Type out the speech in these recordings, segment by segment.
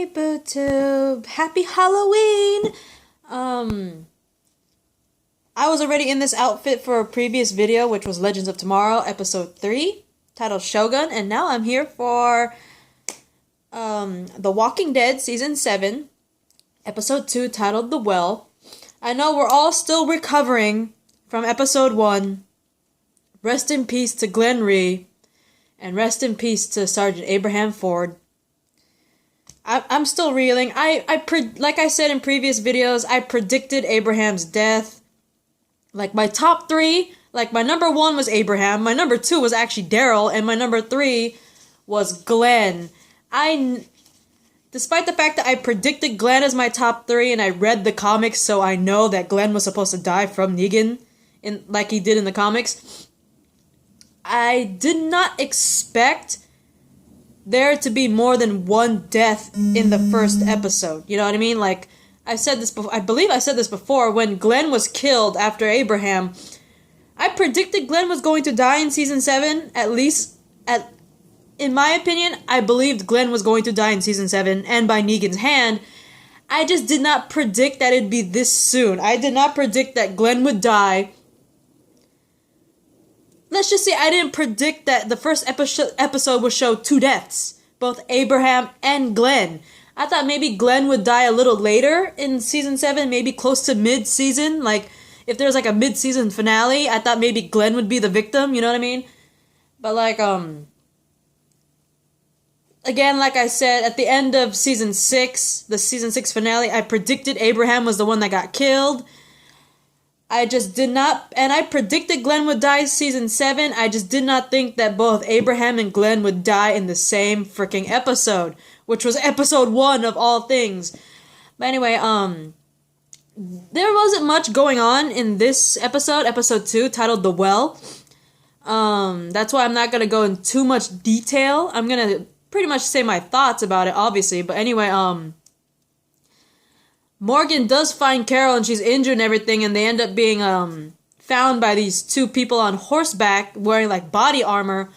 BootTube. Happy Halloween! I was already in this outfit for a previous video, which was Legends of Tomorrow, episode 3, titled Shogun, and now I'm here for The Walking Dead, season 7, episode 2, titled The Well. I know we're all still recovering from episode 1. Rest in peace to Glenn Rhee, and rest in peace to Sergeant Abraham Ford. I'm still reeling. Like I said in previous videos, I predicted Abraham's death. Like, my top 3, like, my number 1 was Abraham, my number 2 was actually Daryl, and my number 3 was Glenn. Despite the fact that I predicted Glenn as my top 3, and I read the comics, so I know that Glenn was supposed to die from Negan, like he did in the comics, I did not expect there to be more than one death in the first episode. You know what I mean? Like, I said this before. I believe I said this before. When Glenn was killed after Abraham, I predicted Glenn was going to die in season 7. At least, in my opinion, I believed Glenn was going to die in season 7, and by Negan's hand. I just did not predict that it'd be this soon. I did not predict that Glenn would die. Let's just say I didn't predict that the first episode would show 2 deaths. Both Abraham and Glenn. I thought maybe Glenn would die a little later in season 7, maybe close to mid-season. Like, if there was like a mid-season finale, I thought maybe Glenn would be the victim, you know what I mean? But like, again, like I said, at the end of season 6, the season 6 finale, I predicted Abraham was the one that got killed. I just did not, and I predicted Glenn would die season 7, I just did not think that both Abraham and Glenn would die in the same freaking episode, which was episode 1 of all things. But anyway, there wasn't much going on in this episode, episode 2, titled The Well. That's why I'm not gonna go in too much detail. I'm gonna pretty much say my thoughts about it, obviously, but anyway, Morgan does find Carol and she's injured and everything, and they end up being found by these 2 people on horseback wearing like body armor.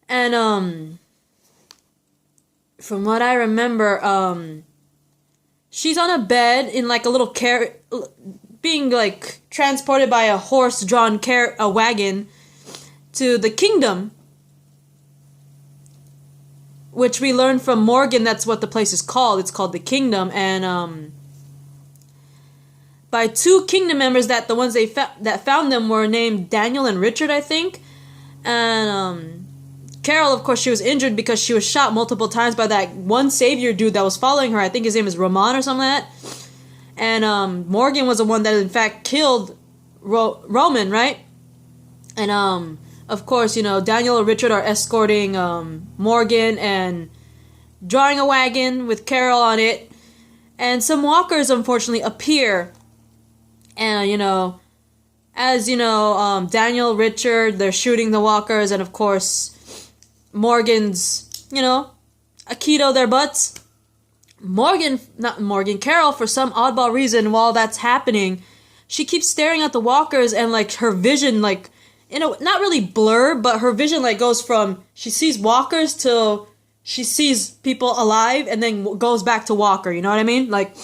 And from what I remember, she's on a bed in like a little being like transported by a horse-drawn a wagon to the kingdom, which we learned from Morgan that's what the place is called. It's called the Kingdom, and by 2 Kingdom members that the ones that found them were named Daniel and Richard, I think. And Carol, of course, she was injured because she was shot multiple times by that one savior dude that was following her. I think his name is Roman or something like that. And Morgan was the one that in fact killed Roman, right? And of course, you know, Daniel and Richard are escorting Morgan and drawing a wagon with Carol on it. And some walkers, unfortunately, appear. And, you know, as, you know, Daniel, Richard, they're shooting the walkers. And, of course, Morgan's, you know, Aikido their butts. Carol, for some oddball reason, while that's happening, she keeps staring at the walkers and, like, her vision, like, not really blur, but her vision like goes from she sees walkers till she sees people alive and then goes back to walker, you know what I mean? Like,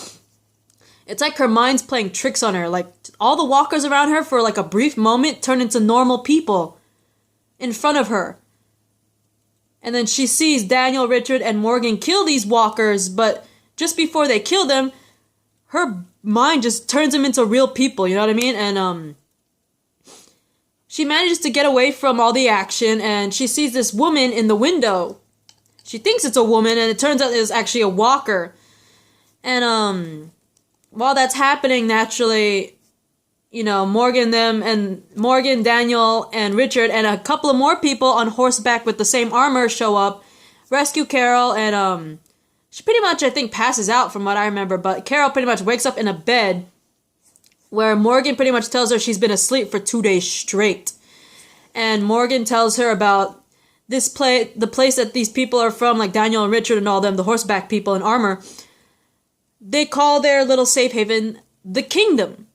it's like her mind's playing tricks on her. Like, all the walkers around her for like a brief moment turn into normal people in front of her. And then she sees Daniel, Richard, and Morgan kill these walkers, but just before they kill them, her mind just turns them into real people, you know what I mean? And she manages to get away from all the action, and she sees this woman in the window. She thinks it's a woman, and it turns out it's actually a walker. And while that's happening, naturally, you know, Morgan, Daniel, and Richard, and a couple of more people on horseback with the same armor show up, rescue Carol, and she pretty much, I think, passes out from what I remember, but Carol pretty much wakes up in a bed where Morgan pretty much tells her she's been asleep for 2 days straight. And Morgan tells her about the place that these people are from, like Daniel and Richard and all them, the horseback people in armor. They call their little safe haven the Kingdom.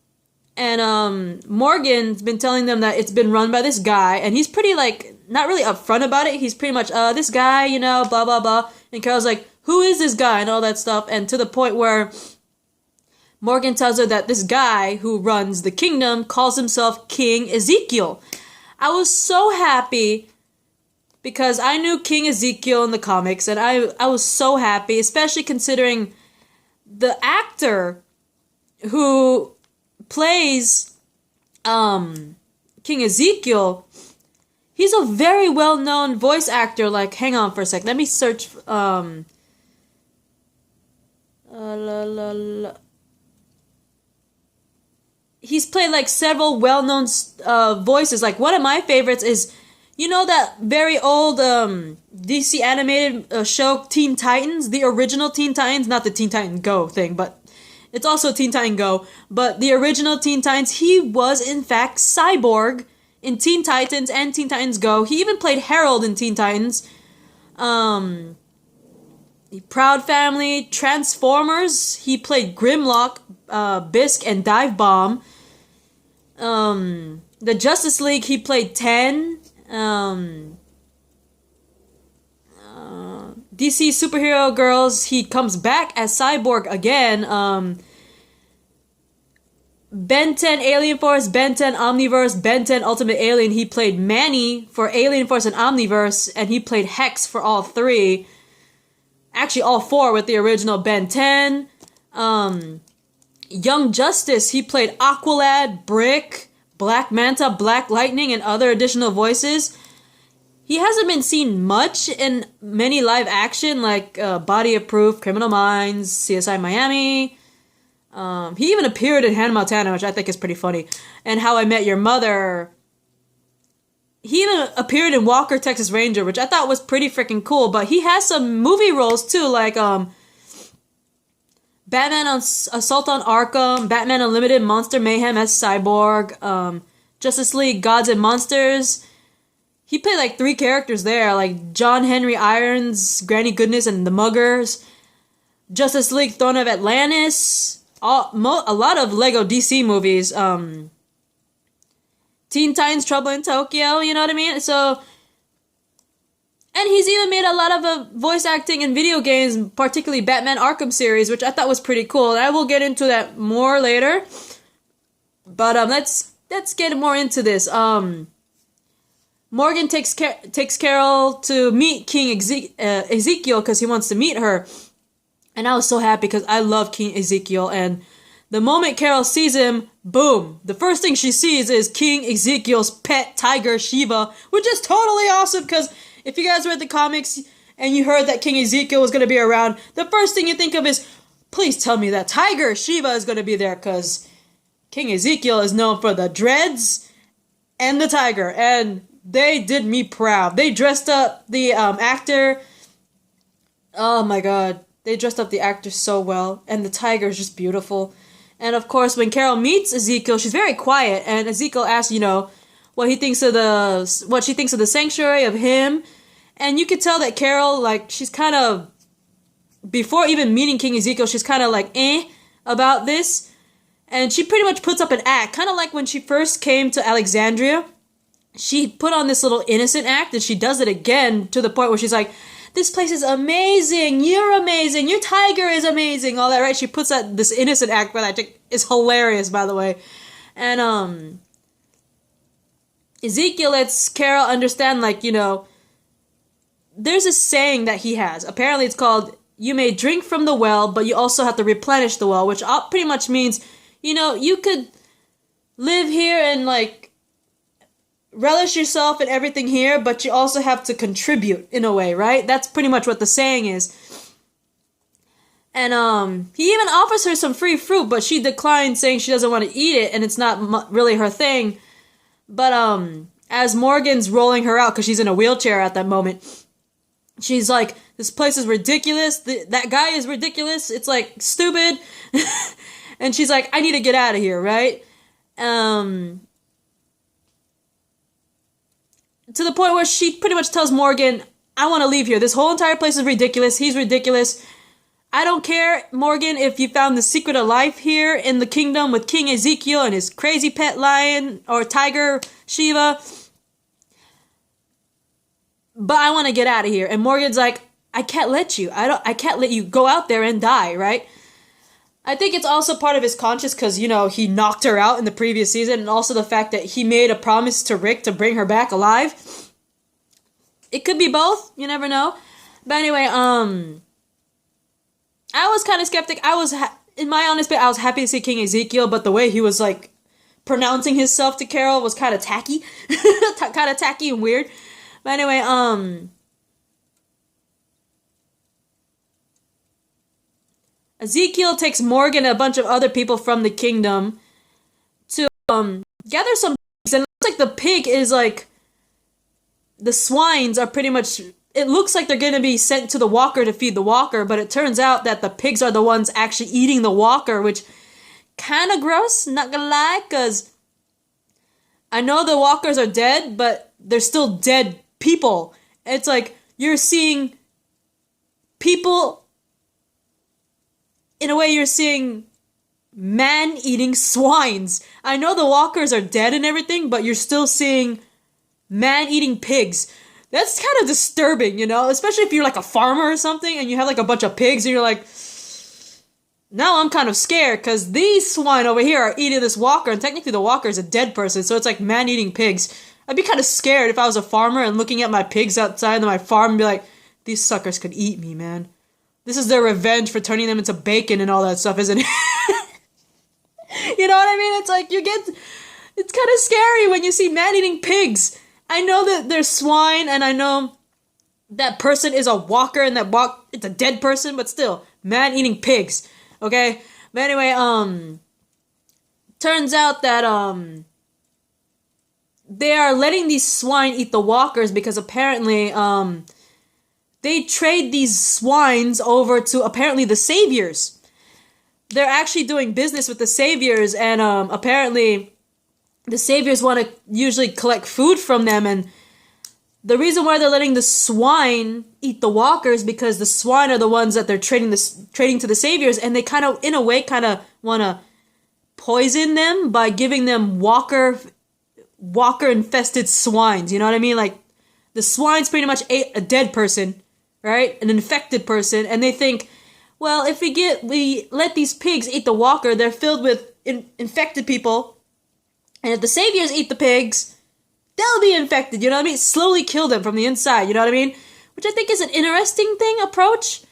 And Morgan's been telling them that it's been run by this guy, and he's pretty, like, not really upfront about it. He's pretty much, this guy, you know, blah, blah, blah. And Carol's like, who is this guy and all that stuff, and to the point where Morgan tells her that this guy who runs the kingdom calls himself King Ezekiel. I was so happy because I knew King Ezekiel in the comics, and I was so happy, especially considering the actor who plays King Ezekiel. He's a very well-known voice actor. Like, hang on for a sec. Let me search. He's played like several well-known voices. Like, one of my favorites is, you know, that very old DC animated show Teen Titans, the original Teen Titans, not the Teen Titans Go thing, but it's also Teen Titan Go. But the original Teen Titans, he was in fact Cyborg in Teen Titans and Teen Titans Go. He even played Harold in Teen Titans. Proud Family, Transformers, he played Grimlock, Bisque, and Dive Bomb. The Justice League, he played 10. DC Superhero Girls, he comes back as Cyborg again. Ben 10 Alien Force, Ben 10 Omniverse, Ben 10 Ultimate Alien, he played Manny for Alien Force and Omniverse, and he played Hex for all three. Actually, all four with the original Ben 10. Young Justice, he played Aqualad, Brick, Black Manta, Black Lightning, and other additional voices. He hasn't been seen much in many live action, like Body of Proof, Criminal Minds, CSI Miami. He even appeared in Hannah Montana, which I think is pretty funny. And How I Met Your Mother. He even appeared in Walker, Texas Ranger, which I thought was pretty freaking cool. But he has some movie roles too, like Batman on Assault on Arkham, Batman Unlimited, Monster Mayhem as Cyborg, Justice League Gods and Monsters. He played like 3 characters there, like John Henry Irons, Granny Goodness, and the Muggers. Justice League Throne of Atlantis. A lot of Lego DC movies. Teen Titans Trouble in Tokyo, you know what I mean? So, and he's even made a lot of voice acting in video games, particularly Batman Arkham series, which I thought was pretty cool. And I will get into that more later. But let's get more into this. Morgan takes Carol to meet King Ezekiel because he wants to meet her. And I was so happy because I love King Ezekiel. And the moment Carol sees him, boom. The first thing she sees is King Ezekiel's pet tiger, Shiva, which is totally awesome because if you guys read the comics and you heard that King Ezekiel was going to be around, the first thing you think of is, please tell me that tiger, Shiva, is going to be there because King Ezekiel is known for the dreads and the tiger. And they did me proud. They dressed up the actor. Oh my god. They dressed up the actor so well. And the tiger is just beautiful. And of course, when Carol meets Ezekiel, she's very quiet. And Ezekiel asks, what she thinks of the sanctuary, of him. And you could tell that Carol, like, she's kind of, before even meeting King Ezekiel, she's kind of like, about this. And she pretty much puts up an act. Kind of like when she first came to Alexandria. She put on this little innocent act, and she does it again to the point where she's like, this place is amazing, you're amazing, your tiger is amazing, all that, right? She puts out this innocent act that I think is hilarious, by the way. And, Ezekiel lets Carol understand, like, there's a saying that he has. Apparently it's called, you may drink from the well, but you also have to replenish the well, which pretty much means, you could live here and, like, relish yourself and everything here, but you also have to contribute in a way, right? That's pretty much what the saying is. And he even offers her some free fruit, but she declines, saying she doesn't want to eat it, and it's not really her thing. But as Morgan's rolling her out, because she's in a wheelchair at that moment, she's like, this place is ridiculous, that guy is ridiculous, it's like stupid. And she's like, I need to get out of here, right? To the point where she pretty much tells Morgan, I want to leave here. This whole entire place is ridiculous. He's ridiculous. I don't care, Morgan, if you found the secret of life here in the kingdom with King Ezekiel and his crazy pet lion or tiger, Shiva. But I want to get out of here. And Morgan's like, I can't let you. I can't let you go out there and die, right? I think it's also part of his conscience because, you know, he knocked her out in the previous season, and also the fact that he made a promise to Rick to bring her back alive. It could be both. You never know. But anyway, I was kind of skeptic. In my honest bit, I was happy to see King Ezekiel, but the way he was, like, pronouncing himself to Carol was kind of tacky. Kind of tacky and weird. But anyway, Ezekiel takes Morgan and a bunch of other people from the kingdom to gather some pigs, and it looks like the pig is like the swines are pretty much, it looks like they're going to be sent to the walker to feed the walker, but it turns out that the pigs are the ones actually eating the walker, which kind of gross, not gonna lie, because I know the walkers are dead, but they're still dead people. It's like you're seeing people, in a way you're seeing man-eating swines. I know the walkers are dead and everything, but you're still seeing man-eating pigs. That's kind of disturbing, you know? Especially if you're like a farmer or something and you have like a bunch of pigs and you're like, now I'm kind of scared because these swine over here are eating this walker, and technically the walker is a dead person, so it's like man-eating pigs. I'd be kind of scared if I was a farmer and looking at my pigs outside of my farm and be like, these suckers could eat me, man. This is their revenge for turning them into bacon and all that stuff, isn't it? You know what I mean? It's like it's kind of scary when you see man-eating pigs. I know that they're swine, and I know that person is a walker, and it's a dead person, but still, man-eating pigs. Okay? But anyway, turns out that, they are letting these swine eat the walkers because apparently, they trade these swines over to apparently the saviors. They're actually doing business with the saviors, and apparently the saviors want to usually collect food from them, and the reason why they're letting the swine eat the walkers because the swine are the ones that they're trading to the saviors, and they kind of, in a way, kind of want to poison them by giving them walker infested swines. You know what I mean? Like the swines pretty much ate a dead person, right? An infected person, and they think, well, if we let these pigs eat the walker, they're filled with infected people, and if the saviors eat the pigs, they'll be infected, you know what I mean? Slowly kill them from the inside, you know what I mean? Which I think is an interesting approach.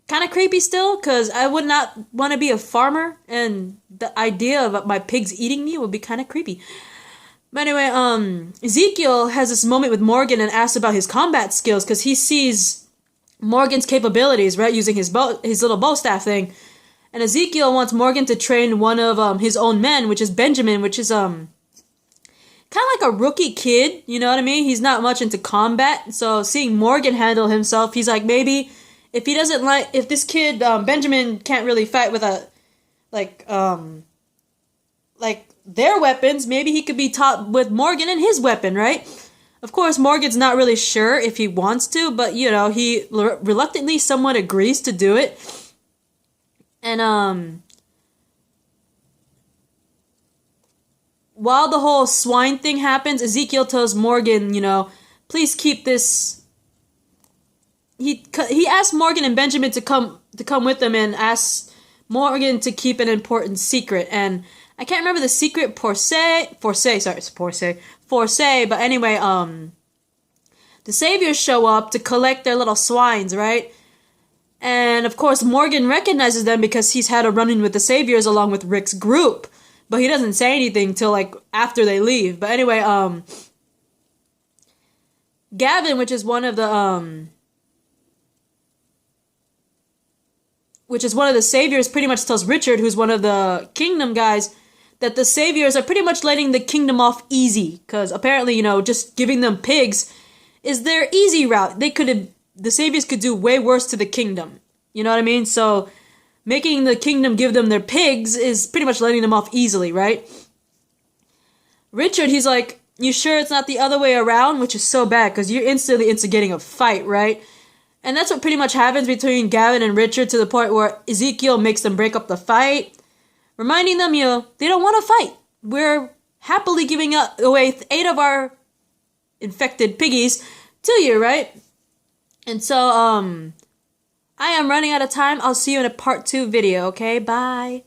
Kind of creepy still, because I would not want to be a farmer, and the idea of my pigs eating me would be kind of creepy. But anyway, Ezekiel has this moment with Morgan and asks about his combat skills, because he sees Morgan's capabilities, right, using his little bow staff thing. And Ezekiel wants Morgan to train one of his own men, which is Benjamin, which is kind of like a rookie kid, you know what I mean? He's not much into combat, so seeing Morgan handle himself, he's like, maybe if this kid Benjamin can't really fight with like their weapons, maybe he could be taught with Morgan and his weapon, right? Of course, Morgan's not really sure if he wants to, but, you know, he reluctantly somewhat agrees to do it. And, while the whole swine thing happens, Ezekiel tells Morgan, you know, please keep this. He asked Morgan and Benjamin to come with him, and asks Morgan to keep an important secret. And I can't remember the secret per se, but anyway, the saviors show up to collect their little swines, right? And of course, Morgan recognizes them because he's had a run-in with the saviors along with Rick's group. But he doesn't say anything till like after they leave. But anyway, Gavin, which is one of the saviors, pretty much tells Richard, who's one of the kingdom guys, that the saviors are pretty much letting the kingdom off easy, because apparently, you know, just giving them pigs is their easy route. The saviors could do way worse to the kingdom. You know what I mean? So making the kingdom give them their pigs is pretty much letting them off easily, right? Richard, he's like, you sure it's not the other way around? Which is so bad, because you're instantly instigating a fight, right? And that's what pretty much happens between Gavin and Richard, to the point where Ezekiel makes them break up the fight, reminding them, you know, they don't want to fight. We're happily giving away 8 of our infected piggies to you, right? And so, I am running out of time. I'll see you in a part 2 video, okay? Bye.